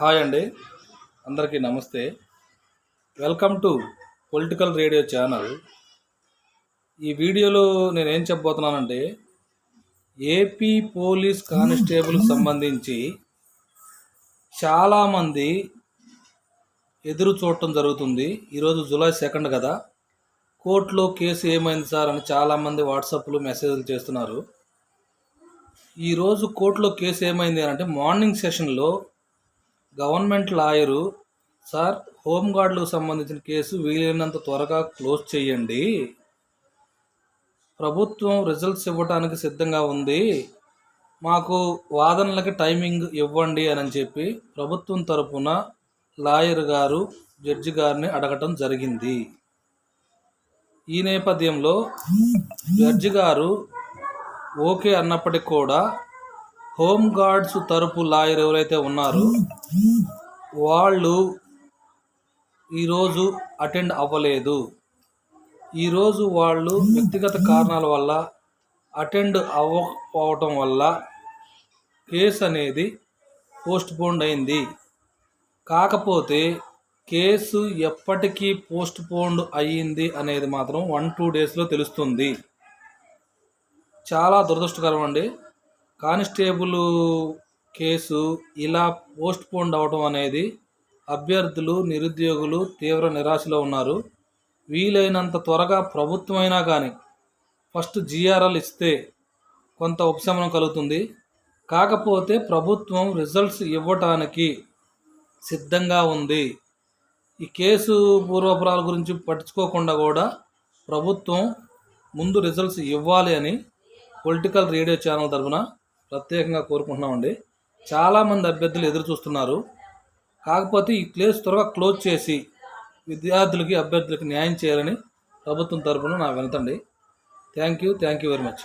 Hi అండి, అందరికీ నమస్తే. Welcome to political radio channel. ఈ వీడియోలో నేనేం చెప్పబోతున్నానంటే, ఏపీ పోలీస్ కానిస్టేబుల్కి సంబంధించి చాలామంది ఎదురు చూడటం జరుగుతుంది. ఈరోజు జూలై 2 కదా, కోర్టులో కేసు ఏమైంది సార్ అని చాలామంది వాట్సాప్లో మెసేజ్లు చేస్తున్నారు. ఈరోజు కోర్టులో కేసు ఏమైంది అని అంటే, మార్నింగ్ సెషన్లో గవర్నమెంట్ లాయరు, సార్ హోంగార్డులకు సంబంధించిన కేసు వీలైనంత త్వరగా క్లోజ్ చేయండి, ప్రభుత్వం రిజల్ట్స్ ఇవ్వడానికి సిద్ధంగా ఉంది, మాకు వాదనలకి టైమింగ్ ఇవ్వండి అని చెప్పి ప్రభుత్వం తరపున లాయర్ గారు జడ్జి గారిని అడగటం జరిగింది. ఈ నేపథ్యంలో జడ్జి గారు ఓకే అన్నప్పటికీ కూడా హోంగార్డ్స్ తరపు లాయర్ ఎవరైతే ఉన్నారో వాళ్ళు ఈరోజు అటెండ్ అవ్వలేదు. ఈరోజు వాళ్ళు వ్యక్తిగత కారణాల వల్ల అటెండ్ అవ్వకపోవటం వల్ల కేసు అనేది పోస్ట్పోండ్ అయింది. కాకపోతే కేసు ఎప్పటికీ పోస్ట్పోండ్ అయ్యింది అనేది మాత్రం 1-2 డేస్లో తెలుస్తుంది. చాలా దురదృష్టకరం అండి. కానిస్టేబుల్ కేసు ఇలా పోస్ట్పోండ్ అవడం అనేది అభ్యర్థులు, నిరుద్యోగులు తీవ్ర నిరాశలో ఉన్నారు. వీలైనంత త్వరగా ప్రభుత్వమైనా కానీ ఫస్ట్ GRL ఇస్తే కొంత ఉపశమనం కలుగుతుంది. కాకపోతే ప్రభుత్వం రిజల్ట్స్ ఇవ్వటానికి సిద్ధంగా ఉంది. ఈ కేసు పూర్వపురాల గురించి పట్టించుకోకుండా కూడా ప్రభుత్వం ముందు రిజల్ట్స్ ఇవ్వాలి అని పొలిటికల్ రేడియో ఛానల్ తరఫున ప్రత్యేకంగా కోరుకుంటున్నామండి. చాలామంది అభ్యర్థులు ఎదురు చూస్తున్నారు. కాకపోతే ఈ కేసు త్వరగా క్లోజ్ చేసి విద్యార్థులకి, అభ్యర్థులకి న్యాయం చేయాలని ప్రభుత్వం తరఫున నా వినతండి. Thank you very much.